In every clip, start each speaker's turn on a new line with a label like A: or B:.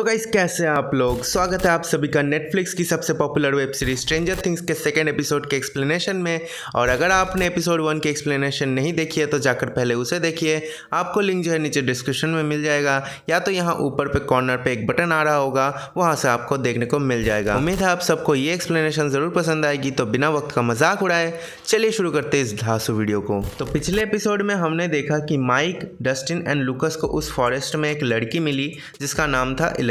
A: तो गाइस कैसे हैं आप लोग। स्वागत है आप सभी का नेटफ्लिक्स की सबसे popular web series stranger things के सेकंड एपिसोड के एक्सप्लेनेशन में। और अगर आपने एपिसोड 1 की एक्सप्लेनेशन नहीं देखी है तो जाकर पहले उसे देखिए। आपको लिंक जो है नीचे डिस्क्रिप्शन में मिल जाएगा, या तो यहाँ ऊपर पे कॉर्नर पे एक बटन आ रहा होगा, वहाँ से आपको देखने को मिल जाएगा। उम्मीद है आप सबको ये एक्सप्लेनेशन जरूर पसंद आएगी। तो बिना वक्त का मजाक उड़ाए चलिए शुरू करते हैं इस धांसू वीडियो को। तो पिछले एपिसोड में हमने देखा कि माइक, डस्टिन एंड लूकस को उस फॉरेस्ट में एक लड़की मिली जिसका नाम था 11।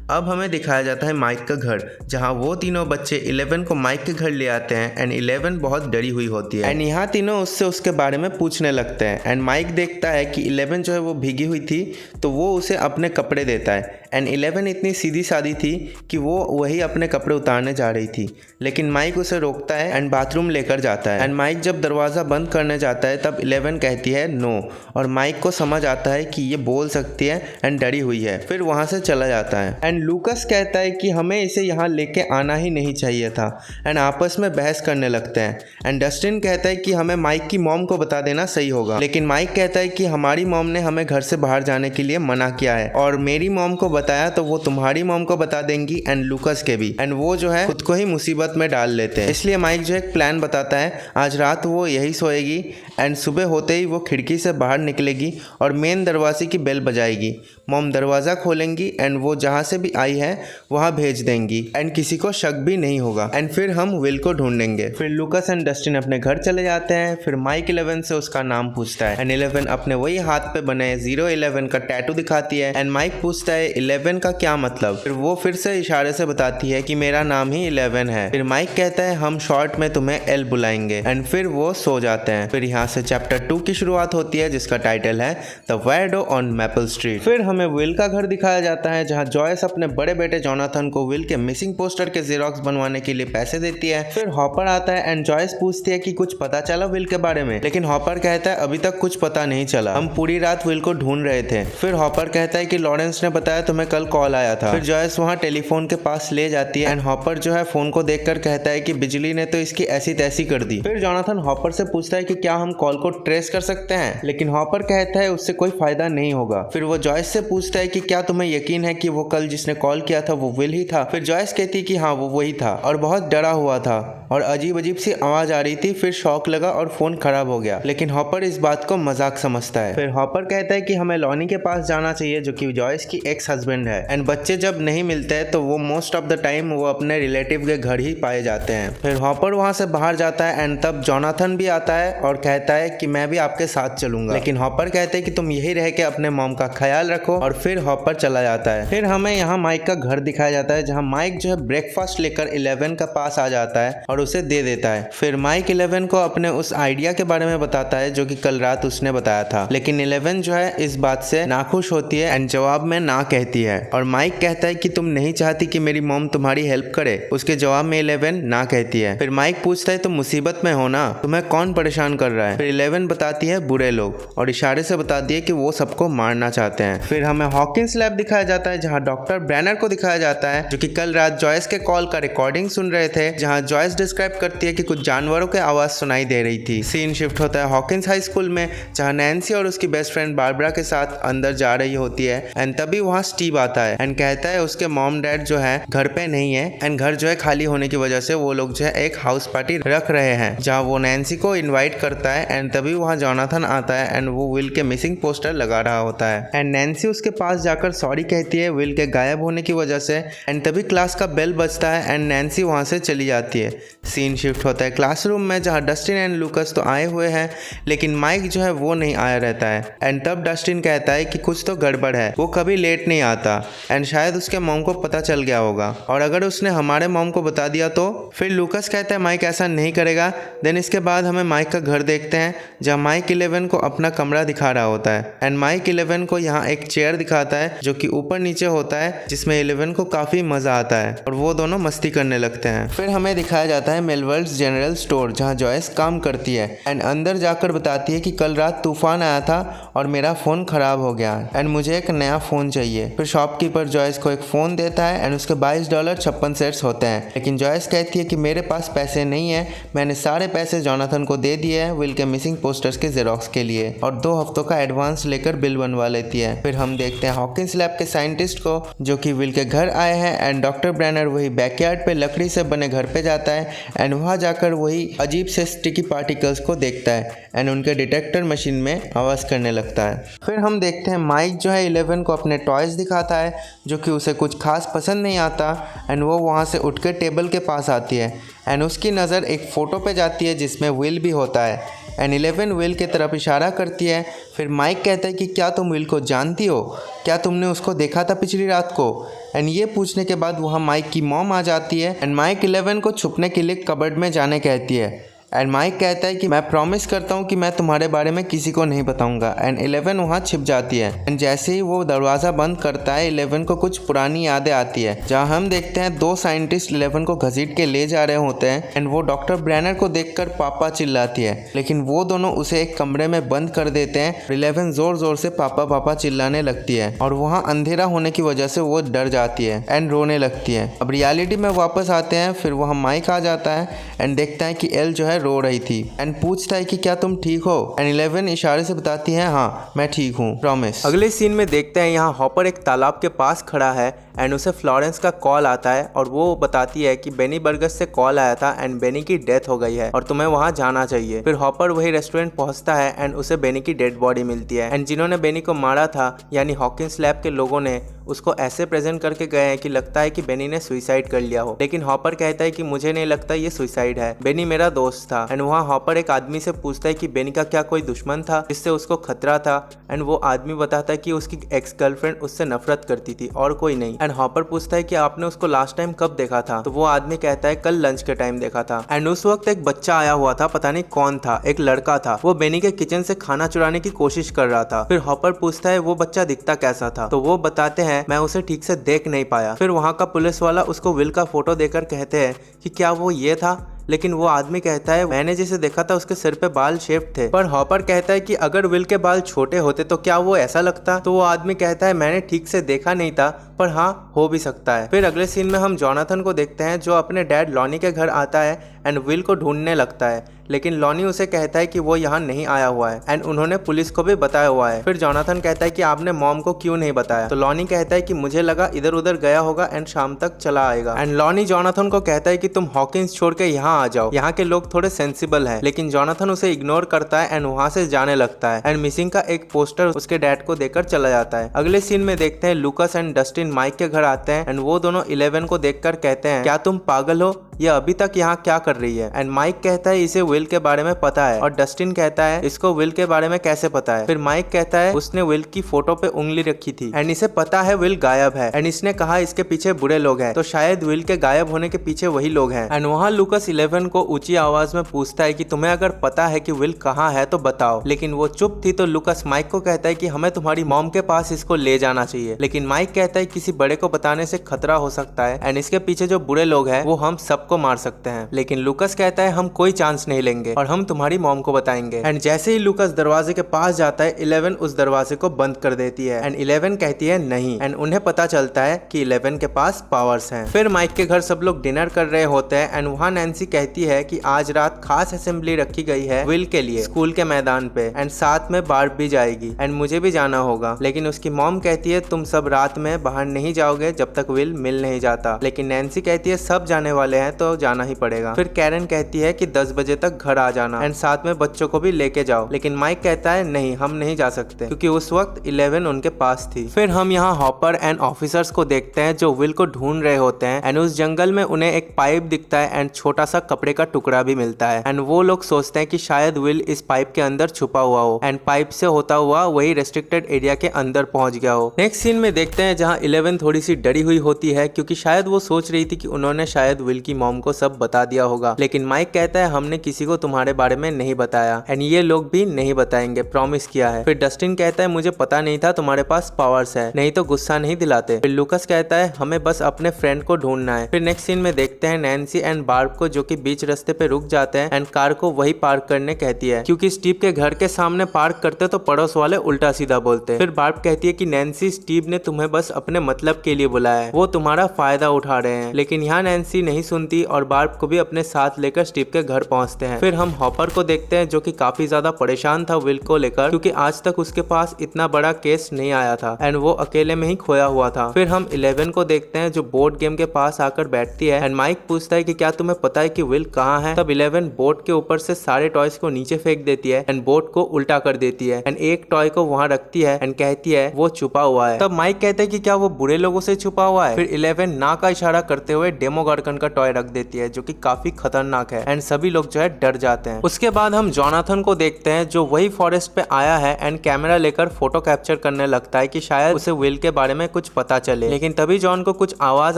A: अब हमें दिखाया जाता है माइक का घर, जहां वो तीनों बच्चे 11 को माइक के घर ले आते हैं एंड 11 बहुत डरी हुई होती है एंड यहाँ तीनों उससे उसके बारे में पूछने लगते हैं। एंड माइक देखता है कि 11 जो है वो भीगी हुई थी, तो वो उसे अपने कपड़े देता है। एंड 11 इतनी सीधी सादी थी कि वो वही अपने कपड़े उतारने जा रही थी, लेकिन माइक उसे रोकता है एंड बाथरूम लेकर जाता है। एंड माइक जब दरवाज़ा बंद करने जाता है तब 11 कहती है नो, और माइक को समझ आता है कि ये बोल सकती है एंड डरी हुई है, फिर वहाँ से चला जाता है। एंड लूकस कहता है कि हमें इसे यहाँ लेके आना ही नहीं चाहिए था, एंड आपस में बहस करने लगते हैं। एंड डस्टिन कहता है कि हमें माइक की मॉम को बता देना सही होगा, लेकिन माइक कहता है कि हमारी मॉम ने हमें घर से बाहर जाने के लिए मना किया है, और मेरी मॉम को बताया तो वो तुम्हारी मॉम को बता देंगी एंड लूकस के भी, एंड वो जो है खुद को ही मुसीबत में डाल लेते हैं। इसलिए माइक जो एक प्लान बताता है, आज रात वो यही सोएगी एंड सुबह होते ही वो खिड़की से बाहर निकलेगी और मेन दरवाजे की बेल बजाएगी। मॉम दरवाज़ा खोलेंगी एंड वो जहाँ से भी आई है वहाँ भेज देंगी एंड किसी को शक भी नहीं होगा। एंड फिर हम विल को ढूंढेंगे। फिर लूकस एंड डस्टिन अपने घर चले जाते हैं। फिर माइक 11 से उसका नाम पूछता है एंड 11 अपने वही हाथ पे बने 011 का टैटू दिखाती है। एंड माइक पूछता है 11 का क्या मतलब। फिर वो फिर से इशारे से बताती है कि मेरा नाम ही 11 है। फिर माइक कहता है हम शॉर्ट में तुम्हें एल बुलाएंगे, एंड फिर वो सो जाते हैं। फिर यहाँ से चैप्टर 2 की शुरुआत होती है जिसका टाइटल है द वेयरडो ऑन मैपल स्ट्रीट। फिर हमें विल का घर दिखाया जाता है जहाँ जॉयस अपने बड़े बेटे जोनाथन को विल के मिसिंग पोस्टर के जेरोक्स बनवाने के लिए पैसे देती है। फिर हॉपर आता है एंड जॉयस पूछती है कि कुछ पता चला विल के बारे में, लेकिन हॉपर कहता है अभी तक कुछ पता नहीं चला, हम पूरी रात विल को ढूंढ रहे थे। फिर हॉपर कहता है कि लॉरेंस ने बताया तुम्हें कल कॉल आया था। फिर जॉयस वहाँ टेलीफोन के पास ले जाती है एंड हॉपर जो है फोन को देखकर कहता है कि बिजली ने तो इसकी ऐसी तैसी कर दी। फिर जोनाथन हॉपर से पूछता है कि क्या हम कॉल को ट्रेस कर सकते हैं, लेकिन हॉपर कहता है उससे कोई फायदा नहीं होगा। फिर वो जॉयस से पूछता है कि क्या तुम्हें यकीन है कि वो कल जिसने कॉल किया था वो विल ही था। फिर जॉयस कहती है कि हाँ वो वही था और बहुत डरा हुआ था और अजीब अजीब सी आवाज आ रही थी। फिर शॉक लगा और फोन खराब हो गया, लेकिन हॉपर इस बात को मजाक समझता है। फिर हॉपर कहता है कि हमें लॉनी के पास जाना चाहिए जो कि जॉयस की एक्स हस्बैंड है। एंड बच्चे जब नहीं मिलते हैं तो वो मोस्ट ऑफ द टाइम वो अपने रिलेटिव के घर ही पाए जाते हैं। फिर हॉपर वहां से बाहर जाता है एंड तब जोनाथन भी आता है और कहता है कि मैं भी आपके साथ चलूंगा, लेकिन हॉपर कहते हैं कि तुम यही रह के अपने मॉम का ख्याल रखो, और फिर हॉपर चला जाता है। फिर हमें यहाँ माइक का घर दिखाया जाता है जहाँ माइक जो है ब्रेकफास्ट लेकर 11 का पास आ जाता है और उसे दे देता है। फिर माइक 11 को अपने उस आइडिया के बारे में बताता है जो कि कल रात उसने बताया था, लेकिन 11 जो है इस बात से नाखुश होती है एंड जवाब में ना कहती है। और माइक कहता है कि तुम नहीं चाहती कि मेरी मॉम तुम्हारी हेल्प करे, उसके जवाब में 11 ना कहती है। फिर माइक पूछता है तुम मुसीबत में हो ना, तुम्हें कौन परेशान कर रहा है। फिर 11 बताती है बुरे लोग, और इशारे से बताती है कि वो सबको मारना चाहते हैं। फिर हमें हॉकिंस लैब दिखाया जाता है जहाँ डॉक्टर ब्रैनर को दिखाया जाता है जो कि कल रात जॉयस के कॉल का रिकॉर्डिंग सुन रहे थे, जहाँ जॉयस डिस्क्राइब करती है कि कुछ जानवरों के आवाज सुनाई दे रही थी। सीन शिफ्ट होता है हॉकिंस हाई स्कूल में जहाँ नैन्सी और उसकी बेस्ट फ्रेंड बारबरा के साथ अंदर जा रही होती है। एंड तभी वहाँ स्टीव आता है एंड कहता है उसके मॉम डैड जो है घर पे नहीं है एंड घर जो है खाली होने की वजह से वो लोग जो है एक हाउस पार्टी रख रहे हैं, जहाँ वो नैन्सी को इन्वाइट करता है। एंड तभी वहाँ जोनाथन आता है एंड वो विल के मिसिंग पोस्टर लगा रहा होता है एंड नैन्सी उसके पास जाकर सॉरी कहती है विल के गायब होने की वजह से। एंड तभी क्लास का बेल बजता है एंड नैन्सी वहाँ से चली जाती है। सीन शिफ्ट होता है क्लासरूम में जहाँ डस्टिन एंड लूकस तो आए हुए हैं, लेकिन माइक जो है वो नहीं आया रहता है। एंड तब डस्टिन कहता है कि कुछ तो गड़बड़ है, वो कभी लेट नहीं आता एंड शायद उसके मॉम को पता चल गया होगा, और अगर उसने हमारे मॉम को बता दिया तो। फिर लूकस कहता है माइक ऐसा नहीं करेगा। देन इसके बाद हमें माइक का घर देखते हैं जहाँ माइक 11 को अपना कमरा दिखा रहा होता है एंड माइक 11 को यहाँ एक चेयर दिखाता है जो कि ऊपर नीचे होता है, जिसमें 11 को काफी मजा आता है और वो दोनों मस्ती करने लगते हैं। फिर हमें दिखाया जाता है मेलवर्ल्ड्स जनरल स्टोर जहाँ जॉयस काम करती है एंड अंदर जाकर बताती है कि कल रात तूफान आया था और मेरा फोन खराब हो गया एंड मुझे एक नया फोन चाहिए। फिर शॉपकीपर जॉयस को एक फोन देता है एंड उसके $22.56 होते हैं, लेकिन जॉयस कहती है कि मेरे पास पैसे नहीं है, मैंने सारे पैसे जोनाथन को दे दिए हैं विल के मिसिंग पोस्टर्स के जेरोक्स के लिए और 2 हफ्तों का एडवांस लेकर बिल बनवा लेती है। फिर हम देखते हैं हॉकिंस लैब के साइंटिस्ट को जो कि विल के घर आए हैं एंड डॉक्टर ब्रैनर वही बैकयार्ड पे लकड़ी से बने घर पे जाता है एंड वहाँ जाकर वही अजीब से स्टिकी पार्टिकल्स को देखता है एंड उनके डिटेक्टर मशीन में आवाज़ करने लगता है। फिर हम देखते हैं माइक जो है 11 को अपने टॉयज दिखाता है जो कि उसे कुछ खास पसंद नहीं आता एंड वो वहाँ से उठ के टेबल के पास आती है एंड उसकी नज़र एक फ़ोटो पे जाती है जिसमें विल भी होता है एंड 11 विल की तरफ इशारा करती है। फिर माइक कहता है कि क्या तुम विल को जानती हो, क्या तुमने उसको देखा था पिछली रात को। एंड ये पूछने के बाद वहाँ माइक की मॉम आ जाती है एंड माइक 11 को छुपने के लिए कबर्ड में जाने कहती है एंड माइक कहता है कि मैं प्रॉमिस करता हूँ कि मैं तुम्हारे बारे में किसी को नहीं बताऊंगा एंड 11 वहाँ छिप जाती है एंड जैसे ही वो दरवाज़ा बंद करता है 11 को कुछ पुरानी यादें आती है जहाँ हम देखते हैं 2 साइंटिस्ट 11 को घसीट के ले जा रहे होते हैं एंड वो डॉक्टर ब्रैनर को देखकर पापा चिल्लाती है लेकिन वो दोनों उसे एक कमरे में बंद कर देते हैं। 11 जोर जोर से पापा पापा चिल्लाने लगती है और वहाँ अंधेरा होने की वजह से वो डर जाती है एंड रोने लगती है। अब रियलिटी में वापस आते हैं। फिर वहाँ माइक आ जाता है एंड देखता है कि एल जो है रो रही थी एंड पूछता है कि क्या तुम ठीक हो एंड 11 इशारे से बताती है हाँ मैं ठीक हूँ प्रॉमिस। अगले सीन में देखते हैं यहाँ हॉपर एक तालाब के पास खड़ा है एंड उसे फ्लोरेंस का कॉल आता है और वो बताती है कि बेनी बर्गस से कॉल आया था एंड बेनी की डेथ हो गई है और तुम्हें वहाँ जाना चाहिए। फिर हॉपर वही रेस्टोरेंट पहुँचता है एंड उसे बेनी की डेड बॉडी मिलती है एंड जिन्होंने बेनी को मारा था यानी हॉकिंस लैब के लोगों ने उसको ऐसे प्रेजेंट करके गए हैं कि लगता है कि बेनी ने सुसाइड कर लिया हो, लेकिन हॉपर कहता है कि मुझे नहीं लगता ये सुसाइड है, बेनी मेरा दोस्त था। एंड वहाँ हॉपर एक आदमी से पूछता है कि बेनी का क्या कोई दुश्मन था जिससे उसको खतरा था एंड वो आदमी बताता है कि उसकी एक्स गर्लफ्रेंड उससे नफरत करती थी और कोई नहीं। एंड हॉपर पूछता है कि आपने उसको लास्ट टाइम कब देखा था, तो वो आदमी कहता है कल लंच के टाइम देखा था एंड उस वक्त एक बच्चा आया हुआ था, पता नहीं कौन था, एक लड़का था, वो बेनी के किचन से खाना चुराने की कोशिश कर रहा था। फिर हॉपर पूछता है वो बच्चा दिखता कैसा था, तो वो बताते हैं मैं उसे ठीक से देख नहीं पाया। फिर वहाँ का पुलिस वाला उसको विल का फोटो देकर कहते हैं कि क्या वो ये था, लेकिन वो आदमी कहता है मैंने जिसे देखा था उसके सिर पे बाल शेव थे। पर हॉपर कहता है कि अगर विल के बाल छोटे होते तो क्या वो ऐसा लगता, तो वो आदमी कहता है मैंने ठीक से देखा नहीं था पर हाँ हो भी सकता है। फिर अगले सीन में हम जोनाथन को देखते हैं जो अपने डैड लॉनी के घर आता है एंड विल को ढूंढने लगता है, लेकिन लॉनी उसे कहता है कि वो यहाँ नहीं आया हुआ है एंड उन्होंने पुलिस को भी बताया हुआ है। फिर जोनाथन कहता है कि आपने मॉम को क्यों नहीं बताया, तो लॉनी कहता है कि मुझे लगा इधर उधर गया होगा एंड शाम तक चला आएगा। एंड लॉनी जोनाथन को कहता है कि तुम हॉकिंस छोड़ के यहाँ आ जाओ, यहाँ के लोग थोड़े सेंसिबल हैं, लेकिन जोनाथन उसे इग्नोर करता है एंड वहाँ से जाने लगता है एंड मिसिंग का एक पोस्टर उसके डैड को देकर चला जाता है। अगले सीन में देखते हैं लूकस एंड डस्टिन माइक के घर आते हैं एंड वो दोनों 11 को देखकर कहते हैं क्या तुम पागल हो, ये अभी तक यहाँ क्या कर रही है। एंड माइक कहता है इसे विल के बारे में पता है और डस्टिन कहता है इसको विल के बारे में कैसे पता है। फिर माइक कहता है उसने विल की फोटो पे उंगली रखी थी एंड इसे पता है विल गायब है एंड इसने कहा इसके पीछे बुरे लोग हैं, तो शायद विल के गायब होने के पीछे वही लोग हैं। एंड वहाँ लूकस 11 को ऊंची आवाज में पूछता है कि तुम्हें अगर पता है कि विल कहाँ है तो बताओ, लेकिन वो चुप थी। तो लूकस माइक को कहता है कि हमें तुम्हारी मॉम के पास इसको ले जाना चाहिए, लेकिन माइक कहता है किसी बड़े को बताने से खतरा हो सकता है एंड इसके पीछे जो बुरे लोग हैं वो हम सबको मार सकते हैं, लेकिन लूकस कहता है हम कोई चांस नहीं लेंगे और हम तुम्हारी मॉम को बताएंगे। एंड जैसे ही लूकस दरवाजे के पास जाता है 11 उस दरवाजे को बंद कर देती है एंड 11 कहती है नहीं एंड उन्हें पता चलता है कि 11 के पास पावर्स हैं। फिर माइक के घर सब लोग डिनर कर रहे होते हैं एंड वहाँ नैन्सी कहती है कि आज रात खास असेंबली रखी गई है विल के लिए स्कूल के मैदान पे एंड साथ में बार्ब भी जाएगी एंड मुझे भी जाना होगा, लेकिन उसकी मॉम कहती है तुम सब रात में बाहर नहीं जाओगे जब तक विल मिल नहीं जाता, लेकिन नैन्सी कहती है सब जाने वाले हैं तो जाना ही पड़ेगा। फिर कैरन कहती है कि 10 बजे तक घर आ जाना एंड साथ में बच्चों को भी लेके जाओ, लेकिन माइक कहता है नहीं हम नहीं जा सकते क्योंकि उस वक्त 11 उनके पास थी। फिर हम यहाँ हॉपर एंड ऑफिसर्स को देखते हैं जो विल को ढूंढ रहे होते हैं एंड उस जंगल में उन्हें एक पाइप दिखता है एंड छोटा सा कपड़े का टुकड़ा भी मिलता है एंड वो लोग सोचते हैं कि शायद विल इस पाइप के अंदर छुपा हुआ हो एंड पाइप से होता हुआ वही रेस्ट्रिक्टेड एरिया के अंदर पहुंच गया हो। नेक्स्ट सीन में देखते हैं जहाँ 11 थोड़ी सी डरी हुई होती है क्योंकि शायद वो सोच रही थी कि उन्होंने शायद विल की मॉम को सब बता दिया होगा, लेकिन माइक कहता है हमने किसी को तुम्हारे बारे में नहीं बताया एंड ये लोग भी नहीं बताएंगे, प्रॉमिस किया है। फिर डस्टिन कहता है मुझे पता नहीं था तुम्हारे पास पावर्स है, नहीं तो गुस्सा नहीं दिलाते। फिर लूकस कहता है हमें बस अपने फ्रेंड को ढूंढना है। फिर नेक्स्ट सीन में देखते हैं नैन्सी एंड बार्ब को जो कि बीच रास्ते पे रुक जाते हैं एंड कार को वही पार्क करने कहती है क्योंकि स्टीव के घर के सामने पार्क करते तो पड़ोस वाले उल्टा सीधा बोलते। फिर बार्ब कहती है कि नैन्सी स्टीव ने तुम्हें बस अपने मतलब के लिए बुलाया है, वो तुम्हारा फायदा उठा रहे हैं, लेकिन यहाँ नैन्सी नहीं सुनती और बार्ब को भी अपने साथ लेकर स्टीव के घर पहुंचते हैं। फिर हम हॉपर को देखते हैं जो कि काफी ज्यादा परेशान था विल को लेकर, क्योंकि आज तक उसके पास इतना बड़ा केस नहीं आया था एंड वो अकेले में ही खोया हुआ था। फिर हम 11 को देखते हैं जो बोर्ड गेम के पास आकर बैठती है एंड माइक पूछता है कि क्या तुम्हें पता है कि विल कहाँ है। तब 11 बोर्ड के ऊपर से सारे टॉयज को नीचे फेंक देती है एंड बोर्ड को उल्टा कर देती है एंड एक टॉय को वहां रखती है एंड कहती है वो छुपा हुआ है। तब माइक कहते हैं कि क्या वो बुरे लोगों से छुपा हुआ है। फिर 11 ना का इशारा करते हुए डेमोगॉर्गन का टॉय रख देती है जो कि काफी खतरनाक है एंड सभी लोग जो है डर जाते हैं। उसके बाद हम जोनाथन को देखते हैं जो वही फॉरेस्ट पे आया है एंड कैमरा लेकर फोटो कैप्चर करने लगता है कि शायद उसे विल के बारे में कुछ पता चले। लेकिन तभी जॉन को कुछ आवाज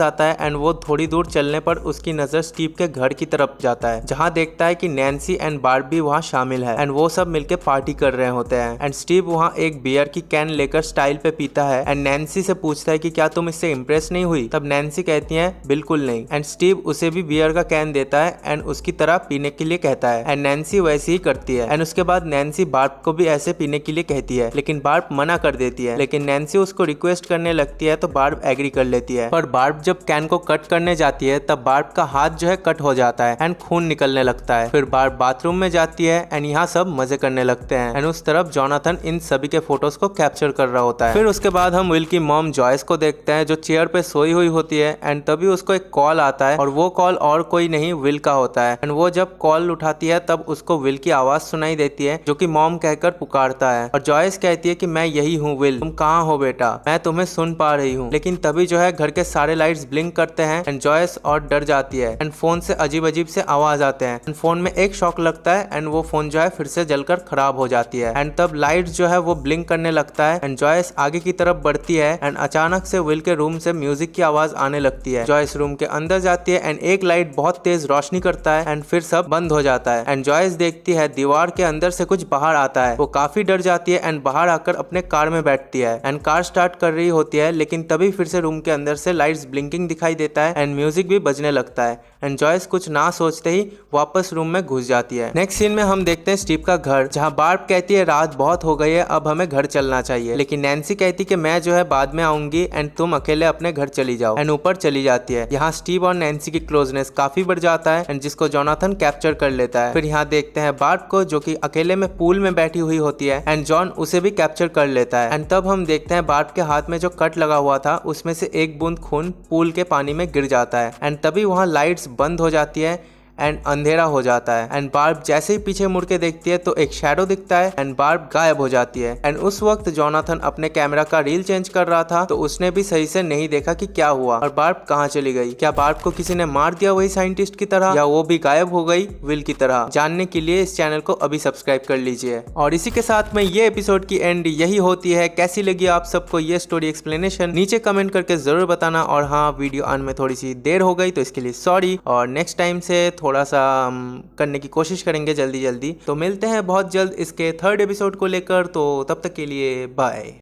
A: आता है एंड वो थोड़ी दूर चलने पर उसकी नजर स्टीव के घर की तरफ जाता है, जहाँ देखता है कि नैन्सी एंड बार्ब भी वहाँ शामिल है एंड वो सब मिलकर पार्टी कर रहे होते हैं एंड स्टीव वहाँ एक बियर की कैन लेकर स्टाइल पे पीता है एंड नैन्सी से पूछता है कि क्या तुम इससे इम्प्रेस नहीं हुई। तब नैन्सी कहती है बिल्कुल नहीं एंड स्टीव उसे भी बियर का कैन देता है एंड उसकी तरह पीने के लिए कहता है एंड नैन्सी वैसे ही करती है एंड उसके बाद नैन्सी बार्ब को भी ऐसे पीने के लिए कहती है, लेकिन बार्ब मना कर देती है। लेकिन नैन्सी उसको रिक्वेस्ट करने लगती है तो बार्ब एग्री कर लेती है। पर बार्ब जब कैन को कट करने जाती है तब बार्ब का हाथ जो है कट हो जाता है एंड खून निकलने लगता है। फिर बार्ब बाथरूम में जाती है एंड यहाँ सब मजे करने लगते हैं एंड उस तरफ जोनाथन इन सभी के फोटोज को कैप्चर कर रहा होता है। फिर उसके बाद हम विल की मॉम जॉयस को देखते हैं जो चेयर पे सोई हुई होती है एंड तभी उसको एक कॉल आता है और वो कॉल और कोई नहीं विल का होता है एंड वो जब कॉल उठाती है तब उसको विल की आवाज सुनाई देती है जो कि मॉम कहकर पुकारता है और जॉयस कहती है कि मैं यही हूँ विल, तुम कहाँ हो बेटा, मैं तुम्हें सुन पा रही हूँ। लेकिन तभी जो है घर के सारे लाइट्स ब्लिंक करते हैं एंड जॉयस और डर जाती है एंड फोन से अजीब अजीब से आवाज आते हैं एंड फोन में एक शॉक लगता है एंड वो फोन जो है फिर से जलकर खराब हो जाती है एंड तब लाइट जो है वो ब्लिंक करने लगता है एंड जॉयस आगे की तरफ बढ़ती है एंड अचानक से विल के रूम से म्यूजिक की आवाज आने लगती है। जॉयस रूम के अंदर जाती है एंड एक लाइट बहुत तेज रोशनी करता है एंड फिर सब बंद हो जाता है एंड जॉयस देखती है दीवार के अंदर से कुछ बाहर आता है। वो काफी डर जाती है एंड बाहर आकर अपने कार में बैठती है एंड कार स्टार्ट कर रही होती है, लेकिन तभी फिर से रूम के अंदर से लाइट्स ब्लिंकिंग दिखाई देता है एंड म्यूजिक भी बजने लगता है एंड जॉयस कुछ ना सोचते ही वापस रूम में घुस जाती है। नेक्स्ट सीन में हम देखते हैं स्टीव का घर, जहाँ बार्ब कहती है रात बहुत हो गई है, अब हमें घर चलना चाहिए। लेकिन नैन्सी कहती कि मैं जो है बाद में आऊंगी एंड तुम अकेले अपने घर चली जाओ एंड ऊपर चली जाती है। यहाँ स्टीव और नैन्सी की क्लोजनेस काफी बढ़ जाता है एंड जिसको जोनाथन कैप्चर कर लेता है। फिर यहाँ देखते हैं बार्ब को जो कि अकेले में पूल में बैठी हुई होती है एंड जॉन उसे भी कैप्चर कर लेता है एंड तब हम देखते हैं बार्ब के हाथ में जो कट लगा हुआ था उसमें से एक बूंद खून पूल के पानी में गिर जाता है एंड तभी वहाँ लाइट्स बंद हो जाती है एंड अंधेरा हो जाता है एंड बार्ब जैसे ही पीछे मुड़ के देखती है तो एक शैडो दिखता है एंड बार्ब गायब हो जाती है एंड उस वक्त जोनाथन अपने कैमरा का रील चेंज कर रहा था तो उसने भी सही से नहीं देखा कि क्या हुआ और बार्ब कहाँ चली गई। क्या बार्ब को किसी ने मार दिया वही साइंटिस्ट की तरह, या वो भी गायब हो गई विल की तरह? जानने के लिए इस चैनल को अभी सब्सक्राइब कर लीजिए। और इसी के साथ में ये एपिसोड की एंड यही होती है। कैसी लगी आप सबको ये स्टोरी एक्सप्लेनेशन नीचे कमेंट करके जरूर बताना। और हाँ, वीडियो आने में थोड़ी सी देर हो गई तो इसके लिए सॉरी, और नेक्स्ट टाइम से थोड़ा सा करने की कोशिश करेंगे जल्दी जल्दी। तो मिलते हैं बहुत जल्द इसके थर्ड एपिसोड को लेकर, तो तब तक के लिए बाय।